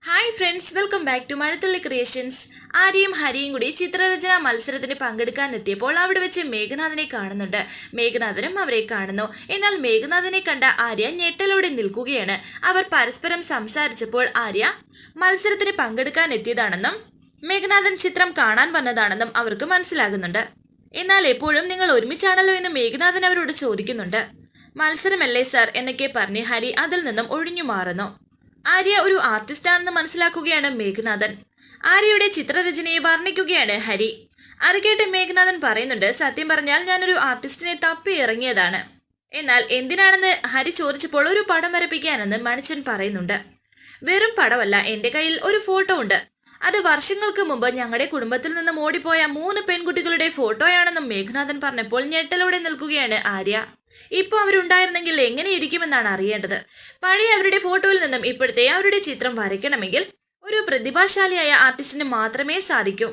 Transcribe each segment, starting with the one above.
Hi friends, welcome back to Mazhathulli creations. ആര്യയും ഹരിയും കൂടി ചിത്രരചന മത്സരത്തിന് പങ്കെടുക്കാനെത്തിയപ്പോൾ അവിടെ വെച്ച് മേഘനാഥനെ കാണുന്നുണ്ട്. മേഘനാഥനും അവരെ കാണുന്നു. എന്നാൽ മേഘനാഥനെ കണ്ട ആര്യ ഞെട്ടലോടെ നിൽക്കുകയാണ്. അവർ പരസ്പരം സംസാരിച്ചപ്പോൾ ആര്യ മത്സരത്തിന് പങ്കെടുക്കാനെത്തിയതാണെന്നും മേഘനാഥൻ ചിത്രം കാണാൻ വന്നതാണെന്നും അവർക്ക് മനസ്സിലാകുന്നുണ്ട്. എന്നാൽ എപ്പോഴും നിങ്ങൾ ഒരുമിച്ചാണല്ലോ എന്ന് മേഘനാഥൻ അവരോട് ചോദിക്കുന്നുണ്ട്. മത്സരമല്ലേ സർ എന്നൊക്കെ പറഞ്ഞ് ഹരി അതിൽ നിന്നും ഒഴിഞ്ഞു മാറുന്നു. ആര്യ ഒരു ആർട്ടിസ്റ്റ് ആണെന്ന് മനസ്സിലാക്കുകയാണ് മേഘനാഥൻ. ആര്യയുടെ ചിത്രരചനയെ വർണ്ണിക്കുകയാണ് ഹരി. അത് കേട്ട് മേഘനാഥൻ പറയുന്നുണ്ട്, സത്യം പറഞ്ഞാൽ ഞാനൊരു ആർട്ടിസ്റ്റിനെ തപ്പി ഇറങ്ങിയതാണ്. എന്നാൽ എന്തിനാണെന്ന് ഹരി ചോദിച്ചപ്പോൾ ഒരു പടം വരപ്പിക്കാനെന്ന് മണിച്ചൻ പറയുന്നുണ്ട്. വെറും പടമല്ല, എൻ്റെ കയ്യിൽ ഒരു ഫോട്ടോ ഉണ്ട്. അത് വർഷങ്ങൾക്ക് മുമ്പ് ഞങ്ങളുടെ കുടുംബത്തിൽ നിന്നും ഓടിപ്പോയ 3 പെൺകുട്ടികളുടെ ഫോട്ടോയാണെന്നും മേഘനാഥൻ പറഞ്ഞപ്പോൾ ഞെട്ടലോടെ നിൽക്കുകയാണ് ആര്യ. ഇപ്പോൾ അവരുണ്ടായിരുന്നെങ്കിൽ എങ്ങനെയിരിക്കുമെന്നാണ് അറിയേണ്ടത്. പഴയ അവരുടെ ഫോട്ടോയിൽ നിന്നും ഇപ്പോഴത്തെ അവരുടെ ചിത്രം വരയ്ക്കണമെങ്കിൽ ഒരു പ്രതിഭാശാലിയായ ആർട്ടിസ്റ്റിന് മാത്രമേ സാധിക്കൂ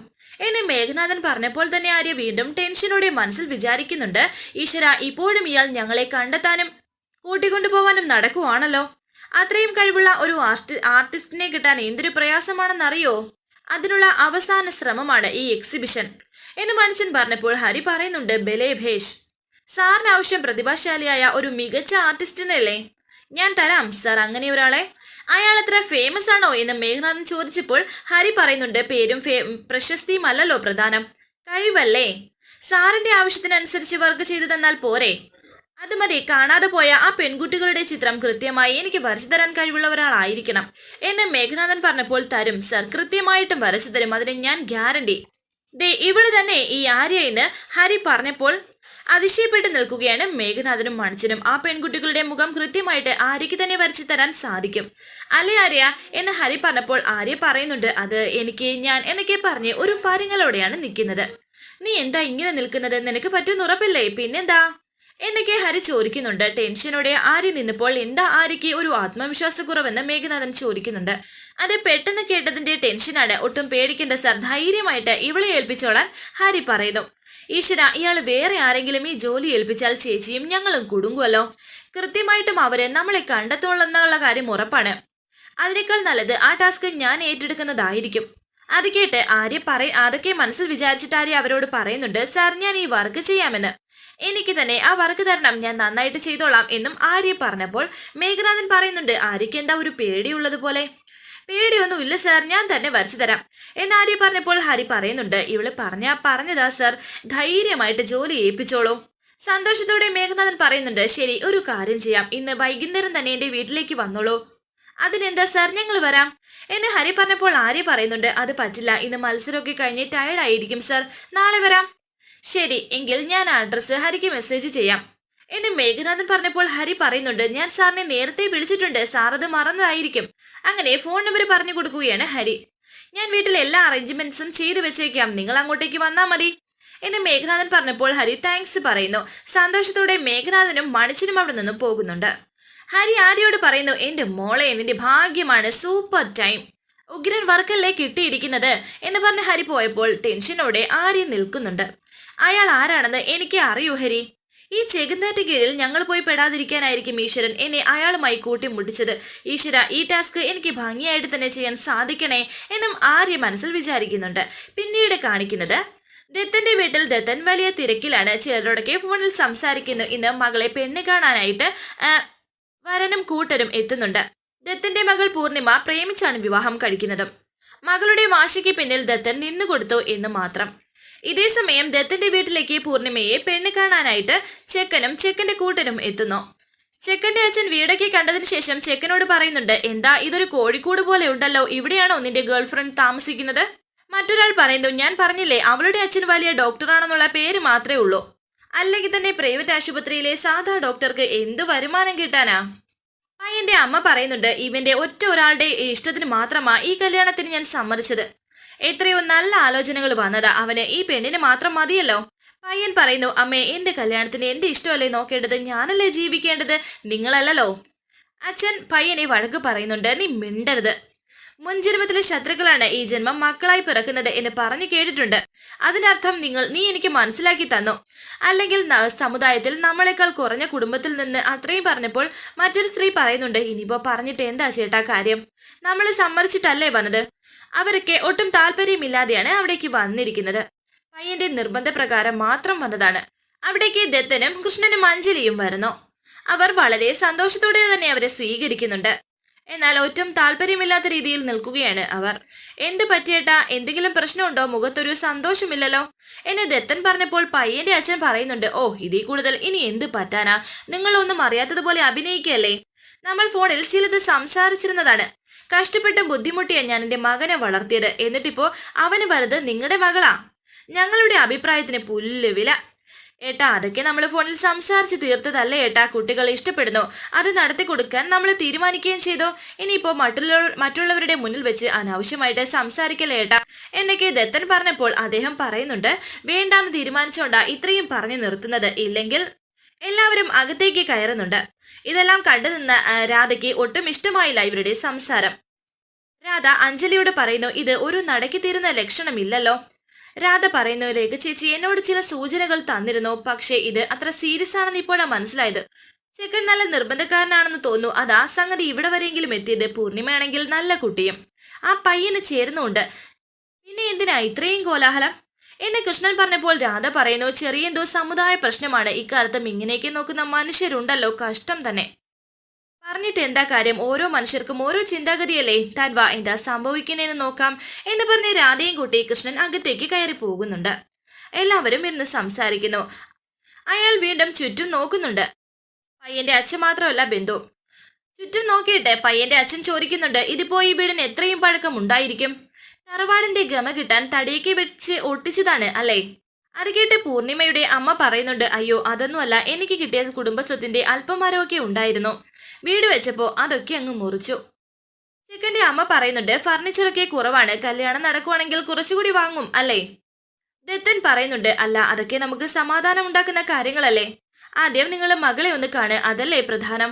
എന്ന് മേഘനാഥൻ പറഞ്ഞപ്പോൾ തന്നെ ആര്യ വീണ്ടും ടെൻഷനോടെ മനസ്സിൽ വിചാരിക്കുന്നുണ്ട്. ഈശ്വര, ഇപ്പോഴും ഇയാൾ ഞങ്ങളെ കണ്ടെത്താനും കൂട്ടിക്കൊണ്ടുപോവാനും നടക്കുവാണല്ലോ. അത്രയും കഴിവുള്ള ഒരു ആർട്ടിസ്റ്റിനെ കിട്ടാൻ എന്തൊരു പ്രയാസമാണെന്നറിയോ. അതിനുള്ള അവസാന ശ്രമമാണ് ഈ എക്സിബിഷൻ എന്ന് മനുഷ്യൻ പറഞ്ഞപ്പോൾ ഹരി പറയുന്നുണ്ട്, ബലേ ഭേഷ്, സാറിന് ആവശ്യം പ്രതിഭാശാലിയായ ഒരു മികച്ച ആർട്ടിസ്റ്റിനല്ലേ? ഞാൻ തരാം സർ അങ്ങനെ ഒരാളെ. അയാൾ എത്ര ഫേമസ് ആണോ എന്ന് മേഘനാഥൻ ചോദിച്ചപ്പോൾ ഹരി പറയുന്നുണ്ട്, പേരും പ്രശസ്തിയും അല്ലല്ലോ പ്രധാനം, കഴിവല്ലേ. സാറിന്റെ ആവശ്യത്തിനനുസരിച്ച് വർക്ക് ചെയ്തു തന്നാൽ പോരെ? അത് മതി. കാണാതെ പോയ ആ പെൺകുട്ടികളുടെ ചിത്രം കൃത്യമായി എനിക്ക് വരച്ചു തരാൻ കഴിവുള്ള ഒരാളായിരിക്കണം എന്ന് മേഘനാഥൻ പറഞ്ഞപ്പോൾ തരും സർ, കൃത്യമായിട്ടും വരച്ചു തരും, അതിന് ഞാൻ ഗ്യാരണ്ടി. ദേ ഇവള് തന്നെ ഈ ആര്യ എന്ന് ഹരി പറഞ്ഞപ്പോൾ അതിശയപ്പെട്ട് നിൽക്കുകയാണ് മേഘനാഥനും മണിച്ചനും. ആ പെൺകുട്ടികളുടെ മുഖം കൃത്യമായിട്ട് ആര്യയ്ക്ക് തന്നെ വരച്ചു തരാൻ സാധിക്കും അല്ലേ ആര്യ എന്ന് ഹരി പറഞ്ഞപ്പോൾ ആര്യ പറയുന്നുണ്ട്, അത് ഞാൻ എന്നൊക്കെ പറഞ്ഞ് ഒരു പരിങ്ങലോടെയാണ് നിൽക്കുന്നത്. നീ എന്താ ഇങ്ങനെ നിൽക്കുന്നത്? നിനക്ക് പറ്റുമെന്ന് ഉറപ്പില്ലേ? പിന്നെന്താ എന്നൊക്കെ ഹരി ചോദിക്കുന്നുണ്ട്. ടെൻഷനോടെ ആര്യ നിന്നപ്പോൾ എന്താ ആര്യയ്ക്ക് ഒരു ആത്മവിശ്വാസക്കുറവെന്ന് മേഘനാഥൻ ചോദിക്കുന്നുണ്ട്. അത് പെട്ടെന്ന് കേട്ടതിന്റെ ടെൻഷനാണ്. ഒട്ടും പേടിക്കേണ്ട സർ, ധൈര്യമായിട്ട് ഇവളെ ഏൽപ്പിച്ചോളാൻ ഹരി പറയുന്നു. ഈശ്വര, ഇയാൾ വേറെ ആരെങ്കിലും ഈ ജോലി ഏൽപ്പിച്ചാൽ ചേച്ചിയും ഞങ്ങളും കുടുങ്ങുമല്ലോ. കൃത്യമായിട്ടും അവരെ നമ്മളെ കണ്ടെത്തുള്ള കാര്യം ഉറപ്പാണ്. അതിനേക്കാൾ നല്ലത് ആ ടാസ്ക് ഞാൻ ഏറ്റെടുക്കുന്നതായിരിക്കും. അത് കേട്ട് അതൊക്കെ മനസ്സിൽ വിചാരിച്ചിട്ട് ആര്യ അവരോട് പറയുന്നുണ്ട്, സാർ ഞാൻ ഈ വർക്ക് ചെയ്യാമെന്ന്. എനിക്ക് തന്നെ ആ വർക്ക് തരണം, ഞാൻ നന്നായിട്ട് ചെയ്തോളാം എന്നും ആര്യ പറഞ്ഞപ്പോൾ മേഘനാഥൻ പറയുന്നുണ്ട്, ആര്യയ്ക്ക് എന്താ ഒരു പേടിയുള്ളതുപോലെ. പേടിയൊന്നുമില്ല സാർ, ഞാൻ തന്നെ വരച്ചു തരാം എന്ന് ആര്യ പറഞ്ഞപ്പോൾ ഹരി പറയുന്നുണ്ട്, ഇവള് പറഞ്ഞതാ സാർ, ധൈര്യമായിട്ട് ജോലി ഏൽപ്പിച്ചോളൂ. സന്തോഷത്തോടെ മേഘനാഥൻ പറയുന്നുണ്ട്, ശരി, ഒരു കാര്യം ചെയ്യാം, ഇന്ന് വൈകുന്നേരം തന്നെ എൻ്റെ വീട്ടിലേക്ക് വന്നോളൂ. അതിനെന്താ സാർ, ഞങ്ങൾ വരാം എന്ന് ഹരി പറഞ്ഞപ്പോൾ ആര്യ പറയുന്നുണ്ട്, അത് പറ്റില്ല, ഇന്ന് മത്സരമൊക്കെ കഴിഞ്ഞ് ടയർഡായിരിക്കും സാർ, നാളെ വരാം. ശരി എങ്കിൽ ഞാൻ അഡ്രസ്സ് ഹരിക്ക് മെസ്സേജ് ചെയ്യാം എന്ന് മേഘനാഥൻ പറഞ്ഞപ്പോൾ ഹരി പറയുന്നുണ്ട്, ഞാൻ സാറിനെ നേരത്തെ വിളിച്ചിട്ടുണ്ട്, സാർ അത് മറന്നതായിരിക്കും. അങ്ങനെ ഫോൺ നമ്പർ പറഞ്ഞു കൊടുക്കുകയാണ് ഹരി. ഞാൻ വീട്ടിലെ എല്ലാ അറേഞ്ച്മെന്റ്സും ചെയ്തു വെച്ചേക്കാം, നിങ്ങൾ അങ്ങോട്ടേക്ക് വന്നാൽ മതി എന്ന് മേഘനാഥൻ പറഞ്ഞപ്പോൾ ഹരി താങ്ക്സ് പറയുന്നു. സന്തോഷത്തോടെ മേഘനാഥനും മണിച്ചനും അവിടെ നിന്നും പോകുന്നുണ്ട്. ഹരി ആര്യയോട് പറയുന്നു, എൻ്റെ മോളെ, നിന്റെ ഭാഗ്യമാണ്, സൂപ്പർ ടൈം, ഉഗ്രൻ വർക്കല്ലേ കിട്ടിയിരിക്കുന്നത് എന്ന് പറഞ്ഞ് ഹരി പോയപ്പോൾ ടെൻഷനോടെ ആര്യ നിൽക്കുന്നുണ്ട്. അയാൾ ആരാണെന്ന് എനിക്ക് അറിയൂ ഹരി. ഈ ചെകുന്നാറ്റ് കീഴിൽ ഞങ്ങൾ പോയി പെടാതിരിക്കാനായിരിക്കും ഈശ്വരൻ എന്നെ അയാളുമായി കൂട്ടിമുട്ടിച്ചത്. ഈശ്വര, ഈ ടാസ്ക് എനിക്ക് ഭംഗിയായിട്ട് തന്നെ ചെയ്യാൻ സാധിക്കണേ എന്നും ആര്യ മനസ്സിൽ വിചാരിക്കുന്നുണ്ട്. പിന്നീട് കാണിക്കുന്നത് ദത്തന്റെ വീട്ടിൽ ദത്തൻ വലിയ തിരക്കിലാണ്. ചിലരോടൊക്കെ ഫോണിൽ സംസാരിക്കുന്നു. ഇന്ന് മകളെ പെണ്ണ് കാണാനായിട്ട് വരനും കൂട്ടരും എത്തുന്നുണ്ട്. ദത്തന്റെ മകൾ പൂർണിമ പ്രേമിച്ചാണ് വിവാഹം കഴിക്കുന്നത്. മകളുടെ വാശിക്ക് പിന്നിൽ ദത്തൻ നിന്നുകൊടുത്തു എന്ന് മാത്രം. ഇതേസമയം ദത്തന്റെ വീട്ടിലേക്ക് പൂർണിമയെ പെണ്ണ് കാണാനായിട്ട് ചെക്കനും ചെക്കന്റെ കൂട്ടരും എത്തുന്നു. ചെക്കന്റെ അച്ഛൻ വീടൊക്കെ കണ്ടതിന് ശേഷം ചെക്കനോട് പറയുന്നുണ്ട്, എന്താ ഇതൊരു കോഴിക്കോട് പോലെ ഉണ്ടല്ലോ, ഇവിടെയാണോ നിന്റെ ഗേൾഫ്രണ്ട് താമസിക്കുന്നത്? മറ്റൊരാൾ പറയുന്നു, ഞാൻ പറഞ്ഞില്ലേ അവളുടെ അച്ഛൻ വലിയ ഡോക്ടറാണെന്നുള്ള പേര് മാത്രമേ ഉള്ളൂ, അല്ലെങ്കിൽ തന്നെ പ്രൈവറ്റ് ആശുപത്രിയിലെ സാധാ ഡോക്ടർക്ക് എന്ത് വരുമാനം കിട്ടാനാ? പയ്യന്റെ അമ്മ പറയുന്നുണ്ട്, ഇവന്റെ ഒറ്റ ഒരാളുടെ ഇഷ്ടത്തിന് മാത്രമാ ഈ കല്യാണത്തിന് ഞാൻ സമ്മതിച്ചത്. എത്രയോ നല്ല ആലോചനകൾ വന്നതാ, അവന് ഈ പെണ്ണിന് മാത്രം മതിയല്ലോ. പയ്യൻ പറയുന്നു, അമ്മേ, എന്റെ കല്യാണത്തിന് എന്റെ ഇഷ്ടമല്ലേ നോക്കേണ്ടത്, ഞാനല്ലേ ജീവിക്കേണ്ടത്, നിങ്ങളല്ലല്ലോ. അച്ഛൻ പയ്യനെ വഴക്ക് പറയുന്നുണ്ട്, നീ മിണ്ടരുത്, മുൻജന്മത്തിലെ ശത്രുക്കളാണ് ഈ ജന്മം മക്കളായി പിറക്കുന്നത് എന്ന് പറഞ്ഞു കേട്ടിട്ടുണ്ട്. അതിനർത്ഥം നീ എനിക്ക് മനസ്സിലാക്കി തന്നു. അല്ലെങ്കിൽ സമുദായത്തിൽ നമ്മളെക്കാൾ കുറഞ്ഞ കുടുംബത്തിൽ നിന്ന് അത്രയും പറഞ്ഞപ്പോൾ മറ്റൊരു സ്ത്രീ പറയുന്നുണ്ട്, ഇനിയിപ്പോ പറഞ്ഞിട്ട് എന്താ ചേട്ടാ കാര്യം? നമ്മൾ സമ്മതിച്ചിട്ടല്ലേ വന്നത്. അവരൊക്കെ ഒട്ടും താല്പര്യമില്ലാതെയാണ് അവിടേക്ക് വന്നിരിക്കുന്നത്. പയ്യന്റെ നിർബന്ധപ്രകാരം മാത്രം വന്നതാണ്. അവിടേക്ക് ദത്തനും കൃഷ്ണനും അഞ്ജലിയും വരുന്നു. അവർ വളരെ സന്തോഷത്തോടെ തന്നെ അവരെ സ്വീകരിക്കുന്നുണ്ട്. എന്നാൽ ഒട്ടും താല്പര്യമില്ലാത്ത രീതിയിൽ നിൽക്കുകയാണ് അവർ. എന്ത് പറ്റിയേട്ടാ, എന്തെങ്കിലും പ്രശ്നമുണ്ടോ? മുഖത്തൊരു സന്തോഷമില്ലല്ലോ എന്നെ ദത്തൻ പറഞ്ഞപ്പോൾ പയ്യന്റെ അച്ഛൻ പറയുന്നുണ്ട്, ഓ ഇതിൽ കൂടുതൽ ഇനി എന്ത് പറ്റാനാ, നിങ്ങളൊന്നും അറിയാത്തതുപോലെ അഭിനയിക്കുകയല്ലേ. നമ്മൾ ഫോണിൽ ചിലത് സംസാരിച്ചിരുന്നതാണ്. കഷ്ടപ്പെട്ടും ബുദ്ധിമുട്ടിയാ ഞാൻ എൻ്റെ മകനെ വളർത്തിയത്. എന്നിട്ടിപ്പോ അവന് വലുത് നിങ്ങളുടെ മകളാ. ഞങ്ങളുടെ അഭിപ്രായത്തിന് പുല്ല് വില. ഏട്ടാ, അതൊക്കെ നമ്മൾ ഫോണിൽ സംസാരിച്ച് തീർത്തതല്ലേ ഏട്ടാ. കുട്ടികൾ ഇഷ്ടപ്പെടുന്നു, അത് നടത്തി കൊടുക്കാൻ നമ്മൾ തീരുമാനിക്കുകയും ചെയ്തു. ഇനിയിപ്പോ മറ്റുള്ളവരുടെ മുന്നിൽ വെച്ച് അനാവശ്യമായിട്ട് സംസാരിക്കല്ലേ ഏട്ടാ എന്നൊക്കെ ദത്തൻ പറഞ്ഞപ്പോൾ അദ്ദേഹം പറയുന്നുണ്ട്, വേണ്ടാന്ന് തീരുമാനിച്ചോണ്ടാ ഇത്രയും പറഞ്ഞു നിർത്തുന്നത്. ഇല്ലെങ്കിൽ എല്ലാവരും അകത്തേക്ക് കയറുന്നുണ്ട്. ഇതെല്ലാം കണ്ടു നിന്ന രാധയ്ക്ക് ഒട്ടും ഇഷ്ടമായില്ല ഇവരുടെ സംസാരം. രാധ അഞ്ജലിയോട് പറയുന്നു, ഇത് ഒരു നടക്കി തീരുന്ന ലക്ഷണമില്ലല്ലോ. രാധ പറയുന്നു, രേഖ ചേച്ചി എന്നോട് ചില സൂചനകൾ തന്നിരുന്നു. പക്ഷേ ഇത് അത്ര സീരിയസ് ആണെന്ന് ഇപ്പോഴാ മനസ്സിലായത്. ചെക്കൻ നല്ല നിർബന്ധക്കാരനാണെന്ന് തോന്നുന്നു. അതാ സംഗതി ഇവിടെ വരെയെങ്കിലും എത്തിയത്. പൂർണിമയാണെങ്കിൽ നല്ല കുട്ടിയും ആ പയ്യന് ചേർന്നുണ്ട്. പിന്നെ എന്തിനാ ഇത്രയും കോലാഹലം എന്ന് കൃഷ്ണൻ പറഞ്ഞപ്പോൾ രാധ പറയുന്നു, ചെറിയ എന്തോ സമുദായ പ്രശ്നമാണ്. ഇക്കാലത്തും ഇങ്ങനെയൊക്കെ നോക്കുന്ന മനുഷ്യരുണ്ടല്ലോ, കഷ്ടം തന്നെ. പറഞ്ഞിട്ട് എന്താ കാര്യം, ഓരോ മനുഷ്യർക്കും ഓരോ ചിന്താഗതിയല്ലേ. താൻ വാ, എന്താ സംഭവിക്കുന്നതെന്ന് നോക്കാം എന്ന് പറഞ്ഞ് രാധയും കൂട്ടി കൃഷ്ണൻ അകത്തേക്ക് കയറി പോകുന്നുണ്ട്. എല്ലാവരും ഇരുന്ന് സംസാരിക്കുന്നു. അയാൾ വീണ്ടും ചുറ്റും നോക്കുന്നുണ്ട്. പയ്യന്റെ അച്ഛൻ മാത്രമല്ല ബന്ധു. ചുറ്റും നോക്കിയിട്ട് പയ്യന്റെ അച്ഛൻ ചോദിക്കുന്നുണ്ട്, ഇതിപ്പോ ഈ വീടിന് എത്രയും പഴക്കം ഉണ്ടായിരിക്കും? തറവാടിന്റെ ഗമ കിട്ടാൻ തടിയൊക്കെ വെച്ച് ഒട്ടിച്ചതാണ് അല്ലേ? അത് കേട്ട് പൂർണിമയുടെ അമ്മ പറയുന്നുണ്ട്, അയ്യോ അതൊന്നുമല്ല, എനിക്ക് കിട്ടിയ കുടുംബസ്വത്തിന്റെ അല്പമരമൊക്കെ ഉണ്ടായിരുന്നു. വീട് വെച്ചപ്പോ അതൊക്കെ അങ്ങ് മുറിച്ചു. ചെക്കന്റെ അമ്മ പറയുന്നുണ്ട്, ഫർണിച്ചറൊക്കെ കുറവാണ്, കല്യാണം നടക്കുവാണെങ്കിൽ കുറച്ചുകൂടി വാങ്ങും അല്ലേ? ദത്തൻ പറയുന്നുണ്ട്, അല്ല അതൊക്കെ നമുക്ക് സമാധാനം ഉണ്ടാക്കുന്ന കാര്യങ്ങളല്ലേ. ആദ്യം നിങ്ങൾ മകളെ ഒന്ന് കാണ്, അതല്ലേ പ്രധാനം.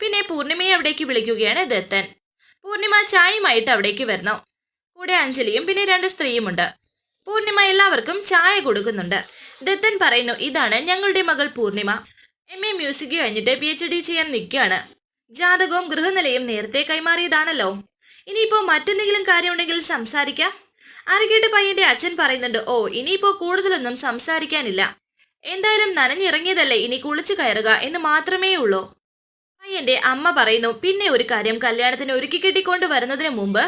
പിന്നെ പൂർണിമയെ അവിടേക്ക് വിളിക്കുകയാണ് ദത്തൻ. പൂർണിമ ചായയുമായിട്ട് അവിടേക്ക് വരുന്നു. കൂടെ അഞ്ജലിയും പിന്നെ 2 സ്ത്രീയുമുണ്ട്. പൂർണിമ എല്ലാവർക്കും ചായ കൊടുക്കുന്നുണ്ട്. ദത്തൻ പറയുന്നു, ഇതാണ് ഞങ്ങളുടെ മകൾ പൂർണിമ. MA മ്യൂസിക് കഴിഞ്ഞിട്ട് PhD ചെയ്യാൻ നിൽക്കുകയാണ്. ജാതകവും ഗൃഹനിലയും നേരത്തെ കൈമാറിയതാണല്ലോ. ഇനിയിപ്പോ മറ്റെന്തെങ്കിലും കാര്യമുണ്ടെങ്കിൽ സംസാരിക്കാം. അരകേട്ട് പയ്യന്റെ അച്ഛൻ പറയുന്നുണ്ട്, ഓ ഇനിയിപ്പോ കൂടുതലൊന്നും സംസാരിക്കാനില്ല. എന്തായാലും നനഞ്ഞിറങ്ങിയതല്ലേ, ഇനി കുളിച്ചു കയറുക എന്ന് മാത്രമേ ഉള്ളൂ. പയ്യന്റെ അമ്മ പറയുന്നു, പിന്നെ ഒരു കാര്യം, കല്യാണത്തിന് ഒരുക്കി കെട്ടിക്കൊണ്ട് വരുന്നതിന് മുമ്പ്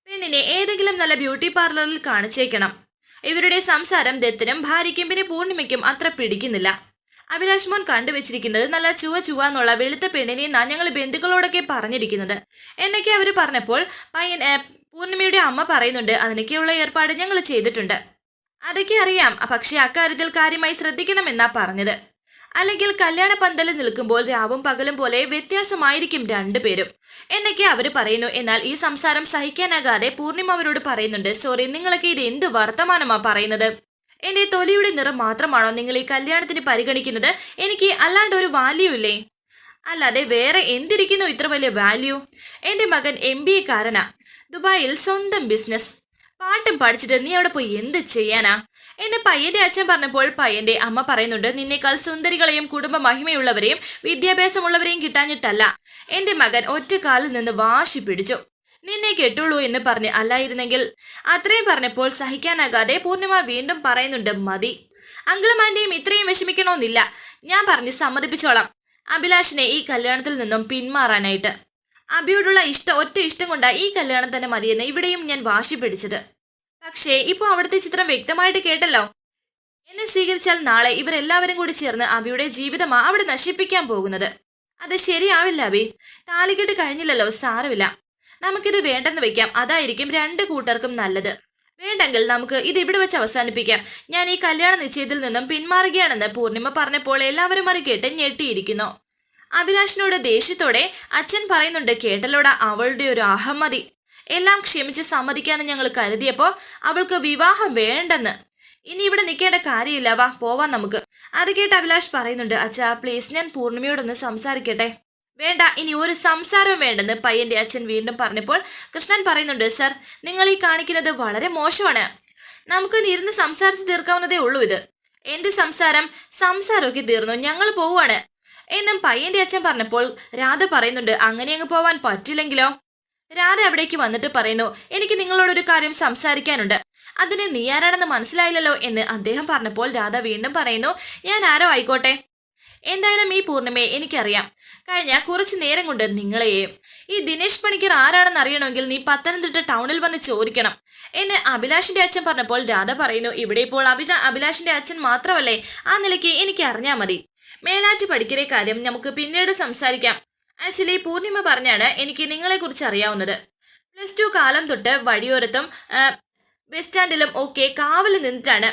പെണ്ണിനെ ഏതെങ്കിലും നല്ല ബ്യൂട്ടി പാർലറിൽ കാണിച്ചേക്കണം. ഇവരുടെ സംസാരം ദത്തനും ഭാര്യയ്ക്കും പിന്നെ പൂർണിമയ്ക്കും അത്ര പിടിക്കുന്നില്ല. അഭിലാഷ് മോൻ കണ്ടുവച്ചിരിക്കുന്നത് നല്ല ചുവന്നുള്ള വെളുത്ത പെണ്ണിനെന്നാ ഞങ്ങൾ ബന്ധുക്കളോടൊക്കെ പറഞ്ഞിരിക്കുന്നത് എന്നൊക്കെ അവർ പറഞ്ഞപ്പോൾ പൂർണിമയുടെ അമ്മ പറയുന്നുണ്ട്, അതിനൊക്കെയുള്ള ഏർപ്പാട് ഞങ്ങൾ ചെയ്തിട്ടുണ്ട്. അതൊക്കെ അറിയാം, പക്ഷെ അക്കാര്യത്തിൽ കാര്യമായി ശ്രദ്ധിക്കണമെന്നാ പറഞ്ഞത്. അല്ലെങ്കിൽ കല്യാണ പന്തലിൽ നിൽക്കുമ്പോൾ രാവും പകലും പോലെ വ്യത്യാസമായിരിക്കും 2 പേരും എന്നൊക്കെ അവർ പറയുന്നു. എന്നാൽ ഈ സംസാരം സഹിക്കാനാകാതെ പൂർണിമ അവരോട് പറയുന്നുണ്ട്, സോറി, നിങ്ങളൊക്കെ ഇത് എന്ത് വർത്തമാനമാ പറയുന്നത്? എന്റെ തൊലിയുടെ നിറം മാത്രമാണോ നിങ്ങൾ ഈ കല്യാണത്തിന് പരിഗണിക്കുന്നത്? എനിക്ക് അല്ലാണ്ട് ഒരു വാല്യൂ ഇല്ലേ? അല്ലാതെ വേറെ എന്തിരിക്കുന്നു ഇത്ര വലിയ വാല്യൂ? എന്റെ മകൻ MBA കാരനാ, ദുബായിൽ സ്വന്തം ബിസിനസ്. പാട്ടും പഠിച്ചിട്ട് നീ അവിടെ പോയി എന്ത് ചെയ്യാനാ എന്നെ പയ്യന്റെ അച്ഛൻ പറഞ്ഞപ്പോൾ പയ്യന്റെ അമ്മ പറയുന്നുണ്ട്, നിന്നേക്കാൾ സുന്ദരികളെയും കുടുംബ മഹിമയുള്ളവരെയും വിദ്യാഭ്യാസമുള്ളവരെയും കിട്ടാഞ്ഞിട്ടല്ല, എന്റെ മകൻ ഒറ്റക്കാലിൽ നിന്ന് വാശി പിടിച്ചു നിന്നെ കെട്ടുള്ളൂ എന്ന് പറഞ്ഞ്. അല്ലായിരുന്നെങ്കിൽ. അത്രയും പറഞ്ഞപ്പോൾ സഹിക്കാനാകാതെ പൂർണിമ വീണ്ടും പറയുന്നുണ്ട്, മതി, അങ്കിളും ആന്റിയും ഇത്രയും വിഷമിക്കണമെന്നില്ല. ഞാൻ പറഞ്ഞ് സമ്മതിപ്പിച്ചോളാം അഭിലാഷിനെ ഈ കല്യാണത്തിൽ നിന്നും പിന്മാറാനായിട്ട്. അഭിയോടുള്ള ഒറ്റ ഇഷ്ടം കൊണ്ടാ ഈ കല്യാണം തന്നെ മതിയെന്ന് ഇവിടെയും ഞാൻ വാശി പിടിച്ചത്. പക്ഷേ ഇപ്പോൾ അവിടുത്തെ ചിത്രം വ്യക്തമായിട്ട് കേട്ടല്ലോ. എന്നെ സ്വീകരിച്ചാൽ നാളെ ഇവരെല്ലാവരും കൂടി ചേർന്ന് അഭിയുടെ ജീവിതമാ അവിടെ നശിപ്പിക്കാൻ പോകുന്നത്. അത് ശരിയാവില്ല അഭി. താലികെട്ട് കഴിഞ്ഞില്ലല്ലോ, സാരമില്ല, നമുക്കിത് വേണ്ടെന്ന് വെക്കാം. അതായിരിക്കും 2 കൂട്ടർക്കും നല്ലത്. വേണ്ടെങ്കിൽ നമുക്ക് ഇത് ഇവിടെ വെച്ച് അവസാനിപ്പിക്കാം. ഞാൻ ഈ കല്യാണ നിശ്ചയത്തിൽ നിന്നും പിന്മാറുകയാണെന്ന് പൂർണിമ പറഞ്ഞപ്പോൾ എല്ലാവരും അത് കേട്ട് ഞെട്ടിയിരിക്കുന്നു. അഭിലാഷിനോട് ദേഷ്യത്തോടെ അച്ഛൻ പറയുന്നുണ്ട്, കേട്ടലോടാ അവളുടെ ഒരു അഹമ്മതി. എല്ലാം ക്ഷമിച്ച് സമ്മതിക്കാനും ഞങ്ങൾ കരുതിയപ്പോൾ അവൾക്ക് വിവാഹം വേണ്ടെന്ന്. ഇനി ഇവിടെ നിൽക്കേണ്ട കാര്യമില്ല, വാ പോവാൻ നമുക്ക്. അത് കേട്ട് അഭിലാഷ് പറയുന്നുണ്ട്, അച്ഛാ പ്ലീസ്, ഞാൻ പൂർണിമയോടൊന്ന് സംസാരിക്കട്ടെ. വേണ്ട, ഇനി ഒരു സംസാരവും വേണ്ടെന്ന് പയ്യന്റെ അച്ഛൻ വീണ്ടും പറഞ്ഞപ്പോൾ കൃഷ്ണൻ പറയുന്നുണ്ട്, സർ, നിങ്ങൾ ഈ കാണിക്കുന്നത് വളരെ മോശമാണ്. നമുക്ക് ഇരുന്ന് സംസാരിച്ച് തീർക്കാവുന്നതേ ഉള്ളൂ. ഇത് എന്റെ സംസാരമൊക്കെ തീർന്നു, ഞങ്ങൾ പോവാണ് എന്നും പയ്യന്റെ അച്ഛൻ പറഞ്ഞപ്പോൾ രാധ പറയുന്നുണ്ട്, അങ്ങനെ അങ്ങ് പോവാൻ പറ്റില്ലെങ്കിലോ? രാധ അവിടേക്ക് വന്നിട്ട് പറയുന്നു, എനിക്ക് നിങ്ങളോടൊരു കാര്യം സംസാരിക്കാനുണ്ട്. അതിന് നീ ആരാണെന്ന് മനസ്സിലായില്ലല്ലോ എന്ന് അദ്ദേഹം പറഞ്ഞപ്പോൾ രാധ വീണ്ടും പറയുന്നു, ഞാൻ ആരോ ആയിക്കോട്ടെ, എന്തായാലും ഈ പൂർണിമയെ എനിക്കറിയാം. കഴിഞ്ഞ കുറച്ചു നേരം കൊണ്ട് നിങ്ങളെയും ഈ ദിനേശ് പണിക്കർ ആരാണെന്ന് അറിയണമെങ്കിൽ നീ പത്തനംതിട്ട ടൗണിൽ വന്ന് ചോദിക്കണം എന്ന് അഭിലാഷിന്റെ അച്ഛൻ പറഞ്ഞപ്പോൾ രാധ പറയുന്നു, ഇവിടെ ഇപ്പോൾ അഭിലാഷിന്റെ അച്ഛൻ മാത്രമല്ലേ, ആ നിലയ്ക്ക് എനിക്ക് അറിഞ്ഞാൽ മതി. മേലാറ്റ് പഠിക്കരെ കാര്യം നമുക്ക് പിന്നീട് സംസാരിക്കാം. ആക്ച്വലി പൂർണിമ പറഞ്ഞാണ് എനിക്ക് നിങ്ങളെക്കുറിച്ച് അറിയാവുന്നത്. +2 കാലം തൊട്ട് വഴിയോരത്തും ബസ് സ്റ്റാൻഡിലും ഒക്കെ കാവൽ നിന്നിട്ടാണ്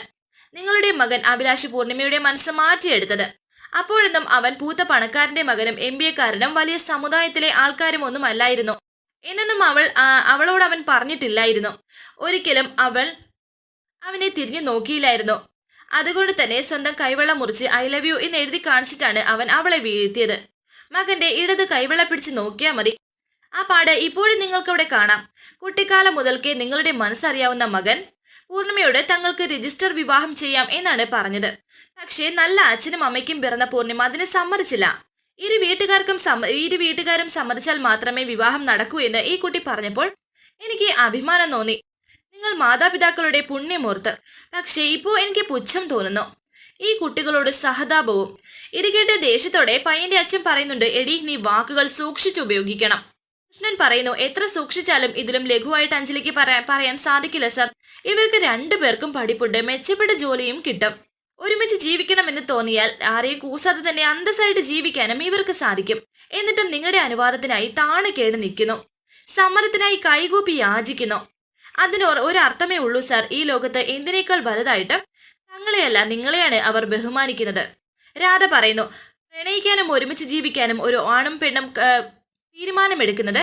നിങ്ങളുടെ മകൻ അഭിലാഷ് പൂർണിമയുടെ മനസ്സ് മാറ്റിയെടുത്തത്. അപ്പോഴൊന്നും അവൻ പൂത്ത പണക്കാരന്റെ മകനും MBA-കാരനും വലിയ സമുദായത്തിലെ ആൾക്കാരും ഒന്നും അല്ലായിരുന്നു എന്നൊന്നും അവളോട് അവൻ പറഞ്ഞിട്ടില്ലായിരുന്നു. ഒരിക്കലും അവൾ അവനെ തിരിഞ്ഞു നോക്കിയില്ലായിരുന്നു. അതുകൊണ്ട് തന്നെ സ്വന്തം കൈവെള്ളം മുറിച്ച് I love you എന്ന് എഴുതി കാണിച്ചിട്ടാണ് അവൻ അവളെ വീഴ്ത്തിയത്. മകന്റെ ഇടത് കൈവെള്ള പിടിച്ച് നോക്കിയാൽ മതി, ആ പാട് ഇപ്പോഴും നിങ്ങൾക്കവിടെ കാണാം. കുട്ടിക്കാലം മുതൽക്കേ നിങ്ങളുടെ മനസ്സറിയാവുന്ന മകൻ പൂർണിമയോട് തങ്ങൾക്ക് രജിസ്റ്റർ വിവാഹം ചെയ്യാം എന്നാണ് പറഞ്ഞത്. പക്ഷേ നല്ല അച്ഛനും അമ്മയ്ക്കും പിറന്ന പൂർണിമ അതിന് സമ്മതിച്ചില്ല. ഇരു വീട്ടുകാരും സമ്മതിച്ചാൽ മാത്രമേ വിവാഹം നടക്കൂ എന്ന് ഈ കുട്ടി പറഞ്ഞപ്പോൾ എനിക്ക് അഭിമാനം തോന്നി. നിങ്ങൾ മാതാപിതാക്കളുടെ പുണ്യമോർത്ത്. പക്ഷേ ഇപ്പോൾ എനിക്ക് പുച്ഛം തോന്നുന്നു, ഈ കുട്ടികളോട് സഹതാപവും. ഇരിക്കേണ്ട ദേഷ്യത്തോടെ പയ്യന്റെ അച്ഛൻ പറയുന്നുണ്ട്, എടി നീ വാക്കുകൾ സൂക്ഷിച്ചുപയോഗിക്കണം. കൃഷ്ണൻ പറയുന്നു, എത്ര സൂക്ഷിച്ചാലും ഇതിലും ലഘുവായിട്ട് അഞ്ജലിക്ക് പറയാൻ സാധിക്കില്ല സർ. ഇവർക്ക് രണ്ടുപേർക്കും പഠിപ്പുണ്ട്, മെച്ചപ്പെട്ട ജോലിയും കിട്ടും. ഒരുമിച്ച് ജീവിക്കണമെന്ന് തോന്നിയാൽ ആരെയും കൂസാതെ തന്നെ അന്തസ്സായിട്ട് ജീവിക്കാനും ഇവർക്ക് സാധിക്കും. എന്നിട്ടും നിങ്ങളുടെ അനുവാദത്തിനായി താണ് കേട് നിൽക്കുന്നു, സമ്മതത്തിനായി കൈകൂപ്പി യാചിക്കുന്നു. അതിന് ഒരർത്ഥമേ ഉള്ളൂ സർ. ഈ ലോകത്ത് എന്തിനേക്കാൾ വലുതായിട്ട് തങ്ങളെയല്ല നിങ്ങളെയാണ് അവർ ബഹുമാനിക്കുന്നത്. രാധ പറയുന്നു, പ്രണയിക്കാനും ഒരുമിച്ച് ജീവിക്കാനും ഒരു ആണും പെണ്ണും തീരുമാനമെടുക്കുന്നത്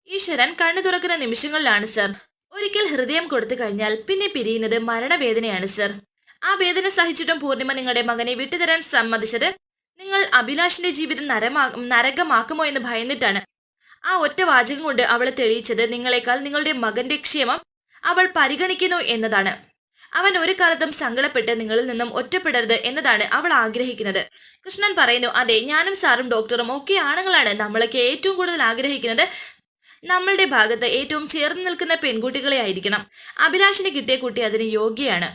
ഈശ്വരൻ കണ്ണു തുറക്കുന്ന നിമിഷങ്ങളിലാണ് സർ. ഒരിക്കൽ ഹൃദയം കൊടുത്തു കഴിഞ്ഞാൽ പിന്നെ പിരിയുന്നത് മരണവേദനയാണ് സർ. ആ വേദന സഹിച്ചിട്ടും പൂർണിമ നിങ്ങളുടെ മകനെ വിട്ടുതരാൻ സമ്മതിച്ചത് നിങ്ങൾ അഭിലാഷിന്റെ ജീവിതം നരകമാക്കുമോ എന്ന് ഭയന്നിട്ടാണ്. ആ ഒറ്റ വാചകം കൊണ്ട് അവളെ തെളിയിച്ചത് നിങ്ങളെക്കാൾ നിങ്ങളുടെ മകന്റെ ക്ഷേമം അവൾ പരിഗണിക്കുന്നു എന്നതാണ്. അവൻ ഒരു കാലത്തും സങ്കടപ്പെട്ട് നിങ്ങളിൽ നിന്നും ഒറ്റപ്പെടരുത് എന്നതാണ് അവൾ ആഗ്രഹിക്കുന്നത്. കൃഷ്ണൻ പറയുന്നു, അതെ, ഞാനും സാറും ഡോക്ടറും ഒക്കെ ആണുങ്ങളാണ്. നമ്മളൊക്കെ ഏറ്റവും കൂടുതൽ ആഗ്രഹിക്കുന്നത് നമ്മളുടെ ഭാഗത്ത് ഏറ്റവും ചേർന്ന് നിൽക്കുന്ന പെൺകുട്ടികളെ ആയിരിക്കണം. അഭിലാഷിന് കിട്ടിയ കുട്ടി അതിന് യോഗ്യയാണ്.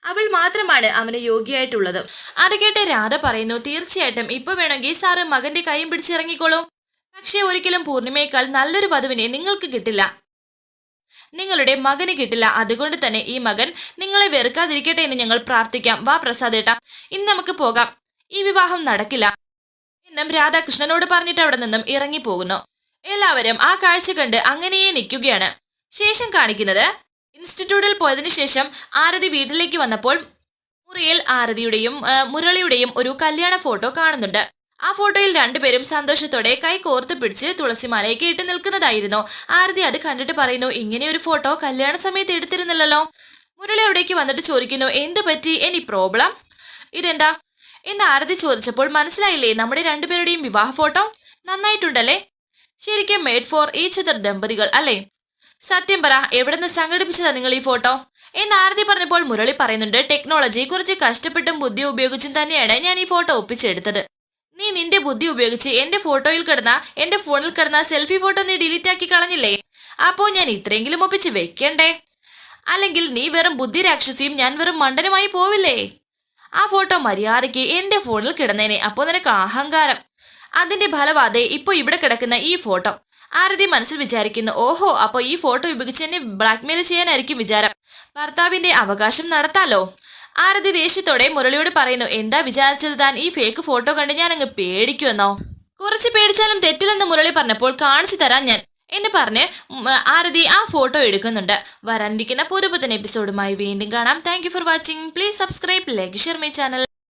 അവൾ മാത്രമാണ് അവന് യോഗ്യയായിട്ടുള്ളത്. അത് കേട്ട് രാധ പറയുന്നു, തീർച്ചയായിട്ടും ഇപ്പൊ വേണമെങ്കിൽ സാറ് മകന്റെ കൈയും പിടിച്ചിറങ്ങിക്കോളൂ. പക്ഷേ ഒരിക്കലും പൂർണിമയേക്കാൾ നല്ലൊരു വധുവിനെ നിങ്ങൾക്ക് കിട്ടില്ല, നിങ്ങളുടെ മകന് കിട്ടില്ല. അതുകൊണ്ട് തന്നെ ഈ മകൻ നിങ്ങളെ വെറുക്കാതിരിക്കട്ടെ എന്ന് ഞങ്ങൾ പ്രാർത്ഥിക്കാം. വാ പ്രസാദേട്ടാ, ഇന്ന് നമുക്ക് പോകാം, ഈ വിവാഹം നടക്കില്ല എന്നും രാധാകൃഷ്ണനോട് പറഞ്ഞിട്ട് അവിടെ നിന്നും ഇറങ്ങിപ്പോകുന്നു. എല്ലാവരും ആ കാഴ്ച കണ്ട് അങ്ങനെയേ നിൽക്കുകയാണ്. ശേഷം കാണിക്കുന്നത് ഇൻസ്റ്റിറ്റ്യൂട്ടിൽ പോയതിനു ശേഷം ആരതി വീട്ടിലേക്ക് വന്നപ്പോൾ മുറിയിൽ ആരതിയുടെയും മുരളിയുടെയും ഒരു കല്യാണ ഫോട്ടോ കാണുന്നുണ്ട്. ആ ഫോട്ടോയിൽ രണ്ടുപേരും സന്തോഷത്തോടെ കൈ കോർത്ത് പിടിച്ച് തുളസിമാലയൊക്കെ ഇട്ട് നിൽക്കുന്നതായിരുന്നു. ആരതി അത് കണ്ടിട്ട് പറയുന്നു, ഇങ്ങനെ ഒരു ഫോട്ടോ കല്യാണ സമയത്ത് എടുത്തിരുന്നില്ലല്ലോ. മുരളി അവിടേക്ക് വന്നിട്ട് ചോദിക്കുന്നു, എന്ത് പറ്റി, എനി പ്രോബ്ലം, ഇതെന്താ എന്ന് ആരതി ചോദിച്ചപ്പോൾ മനസ്സിലായില്ലേ, നമ്മുടെ രണ്ടുപേരുടെയും വിവാഹ ഫോട്ടോ നന്നായിട്ടുണ്ടല്ലേ, ശരിക്കും മേഡ് ഫോർ ഈച്ച് അതർ ദമ്പതികൾ അല്ലേ. സത്യം പറ, എവിടെ നിന്ന് സംഘടിപ്പിച്ചതാ നിങ്ങൾ ഈ ഫോട്ടോ എന്ന് ആരതി പറഞ്ഞപ്പോൾ മുരളി പറയുന്നുണ്ട്, ടെക്നോളജി കുറച്ച് കഷ്ടപ്പെട്ടും ബുദ്ധി ഉപയോഗിച്ചും തന്നെയാണ് ഞാൻ ഈ ഫോട്ടോ ഒപ്പിച്ചെടുത്തത്. നീ നിന്റെ ബുദ്ധി ഉപയോഗിച്ച് എന്റെ ഫോണിൽ കിടന്ന സെൽഫി ഫോട്ടോ നീ ഡിലീറ്റ് ആക്കി കളഞ്ഞില്ലേ, അപ്പോൾ ഞാൻ ഇത്രയെങ്കിലും ഒപ്പിച്ച് വെക്കണ്ടേ, അല്ലെങ്കിൽ നീ വെറും ബുദ്ധി രാക്ഷസിയും ഞാൻ വെറും മണ്ടനുമായി പോവില്ലേ. ആ ഫോട്ടോ മര്യാദയ്ക്ക് എന്റെ ഫോണിൽ കിടന്നേനെ, അപ്പോൾ നിനക്ക് അഹങ്കാരം. അതിന്റെ ഫലവാദേ ഇപ്പൊ ഇവിടെ കിടക്കുന്ന ഈ ഫോട്ടോ. ആരതി മനസ്സിൽ വിചാരിക്കുന്നു, ഓഹോ, അപ്പോൾ ഈ ഫോട്ടോ ഉപയോഗിച്ച് എന്നെ ബ്ലാക്ക്മെയിൽ ചെയ്യാനായിരിക്കും വിചാരം. ഭർത്താവിന്റെ അവകാശം നടത്താലോ. ആരതി ദേഷ്യത്തോടെ മുരളിയോട് പറയുന്നു, എന്താ വിചാരിച്ചത് താൻ, ഈ ഫേക്ക് ഫോട്ടോ കണ്ട് ഞാൻ അങ്ങ് പേടിക്കുമെന്നോ. കുറച്ച് പേടിച്ചാലും തെറ്റില്ലെന്ന് മുരളി പറഞ്ഞപ്പോൾ കാണിച്ചു തരാൻ ഞാൻ എന്ന് പറഞ്ഞ് ആരതി ആ ഫോട്ടോ എടുക്കുന്നുണ്ട്. വരാനിരിക്കുന്ന പുതുപുത്തൻ എപ്പിസോഡുമായി വീണ്ടും കാണാം. Thank you for watching. Please subscribe, like, share my channel.